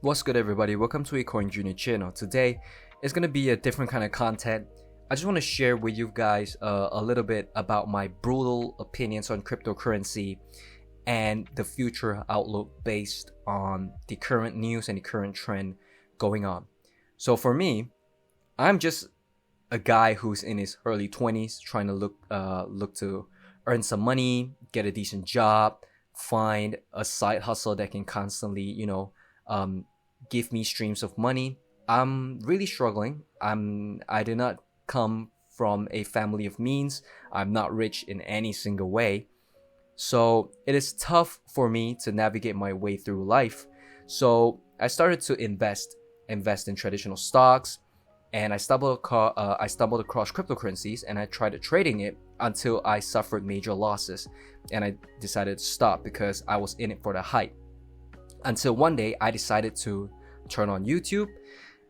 What's good, everybody? Welcome to Ecoin Junior channel. Today is going to be a different kind of content. I just want to share with you guys a little bit about my brutal opinions on cryptocurrency and the future outlook based on the current news and the current trend going on. So for me, I'm just a guy who's in his early 20s trying to look to earn some money, get a decent job, find a side hustle that can constantly, give me streams of money. I'm really struggling. I did not come from a family of means. I'm not rich in any single way. So it is tough for me to navigate my way through life. So I started to invest in traditional stocks, and I stumbled across cryptocurrencies, and I tried trading it until I suffered major losses, and I decided to stop because I was in it for the hype. Until one day I decided to turn on YouTube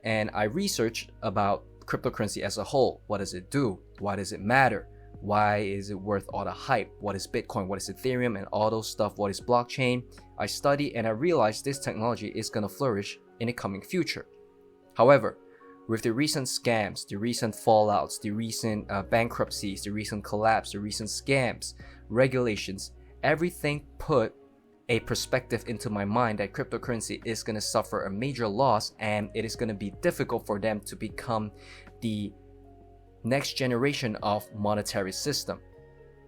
and I researched about cryptocurrency as a whole. What does it do? Why does it matter? Why is it worth all the hype? What is Bitcoin? What is Ethereum? And all those stuff. What is blockchain? I studied and I realized this technology is going to flourish in the coming future. However, with the recent scams, the recent fallouts, the recent bankruptcies, the recent collapse, the recent scams, regulations, everything put a perspective into my mind that cryptocurrency is going to suffer a major loss, and it is going to be difficult for them to become the next generation of monetary system.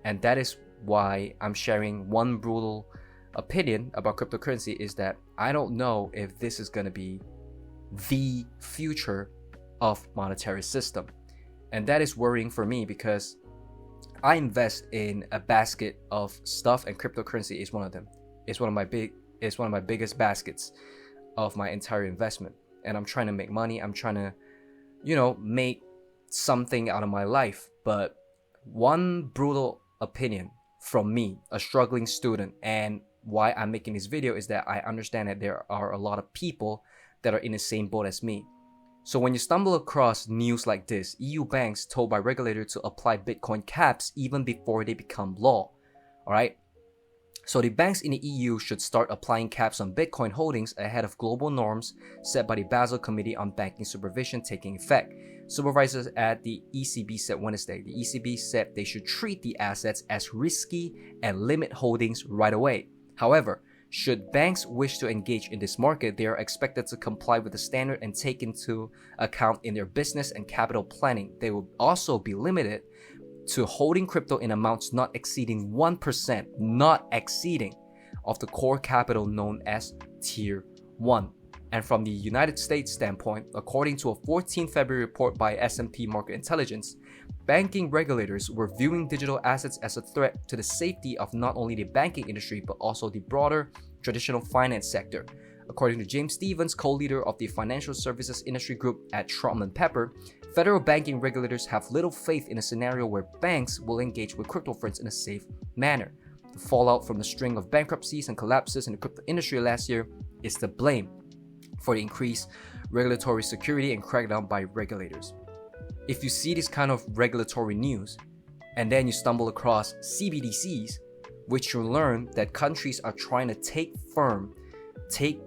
And that is why I'm sharing one brutal opinion about cryptocurrency, is that I don't know if this is going to be the future of monetary system. And that is worrying for me because I invest in a basket of stuff, and cryptocurrency is one of them. It's one of my biggest baskets of my entire investment, and I'm trying to make money. I'm trying to, make something out of my life. But one brutal opinion from me, a struggling student, and why I'm making this video is that I understand that there are a lot of people that are in the same boat as me. So when you stumble across news like this, EU banks told by regulator to apply Bitcoin caps even before they become law. All right. So the banks in the EU should start applying caps on Bitcoin holdings ahead of global norms set by the Basel Committee on Banking Supervision taking effect. Supervisors at the ECB said Wednesday. The ECB said they should treat the assets as risky and limit holdings right away. However, should banks wish to engage in this market, they are expected to comply with the standard and take into account in their business and capital planning. They will also be limited to holding crypto in amounts not exceeding 1%, of the core capital known as Tier 1. And from the United States standpoint, according to a 14 February report by S&P Market Intelligence, banking regulators were viewing digital assets as a threat to the safety of not only the banking industry but also the broader traditional finance sector. According to James Stevens, co-leader of the financial services industry group at Troutman Pepper, federal banking regulators have little faith in a scenario where banks will engage with crypto funds in a safe manner. The fallout from the string of bankruptcies and collapses in the crypto industry last year is to blame for the increased regulatory security and crackdown by regulators. If you see this kind of regulatory news and then you stumble across CBDCs, which you learn that countries are trying to take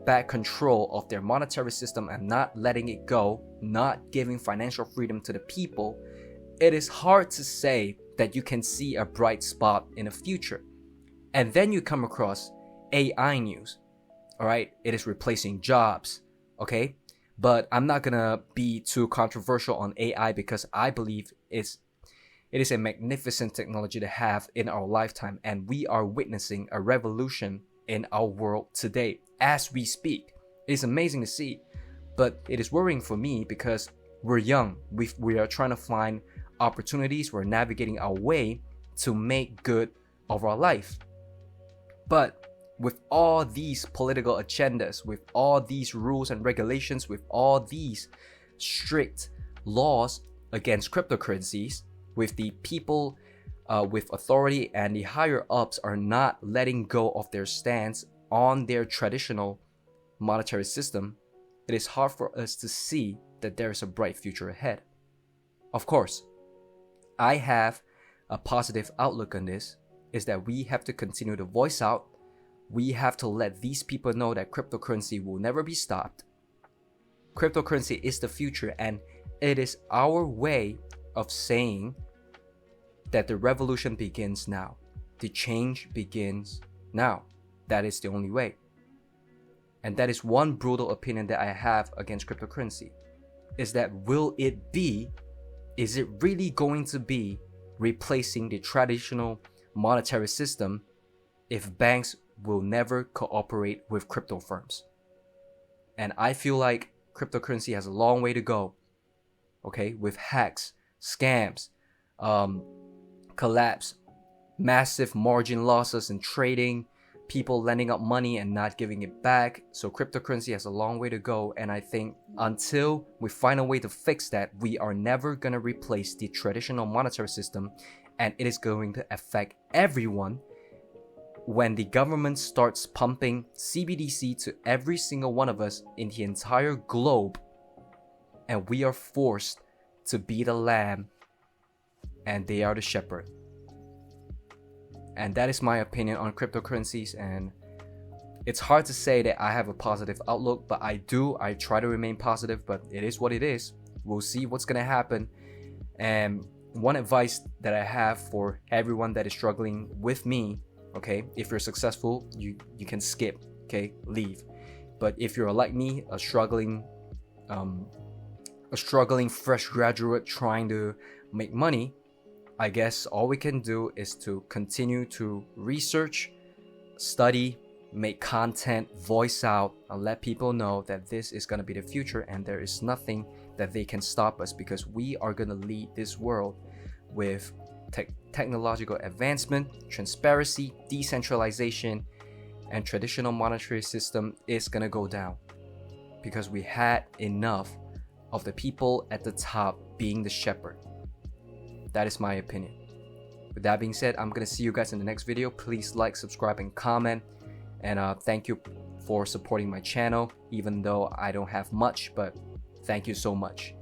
back control of their monetary system and not letting it go, not giving financial freedom to the people, it is hard to say that you can see a bright spot in the future. And then you come across AI news. All right, it is replacing jobs. Okay, but I'm not gonna be too controversial on AI because I believe it is a magnificent technology to have in our lifetime, and we are witnessing a revolution in our world today as we speak. It is amazing to see, but it is worrying for me because we're young. We are trying to find opportunities. We're navigating our way to make good of our life. But with all these political agendas, with all these rules and regulations, with all these strict laws against cryptocurrencies, with the people with authority and the higher ups are not letting go of their stance on their traditional monetary system, it is hard for us to see that there is a bright future ahead. Of course, I have a positive outlook on this, is that we have to continue to voice out We have to let these people know that cryptocurrency will never be stopped. Cryptocurrency is the future, and it is our way of saying that the revolution begins now. The change begins now. That is the only way. And that is one brutal opinion that I have against cryptocurrency. Is that is it really going to be replacing the traditional monetary system if banks will never cooperate with crypto firms? And I feel like cryptocurrency has a long way to go. Okay, with hacks, scams, collapse, massive margin losses in trading, people lending up money and not giving it back. So cryptocurrency has a long way to go, and I think until we find a way to fix that, we are never going to replace the traditional monetary system, and it is going to affect everyone when the government starts pumping CBDC to every single one of us in the entire globe, and we are forced to be the lamb and they are the shepherd. And that is my opinion on cryptocurrencies, and it's hard to say that I have a positive outlook, but I try to remain positive, but it is what it is. We'll see what's gonna happen. And one advice that I have for everyone that is struggling with me, okay, if you're successful, you can skip, okay, leave. But if you're like me, a struggling fresh graduate trying to make money, I guess all we can do is to continue to research, study, make content, voice out, and let people know that this is going to be the future, and there is nothing that they can stop us, because we are going to lead this world with technological advancement, transparency, decentralization, and traditional monetary system is going to go down, because we had enough of the people at the top being the shepherd. That is my opinion. With that being said, I'm going to see you guys in the next video. Please like, subscribe, and comment. And thank you for supporting my channel, even though I don't have much, but thank you so much.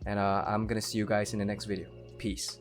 And I'm going to see you guys in the next video. Peace.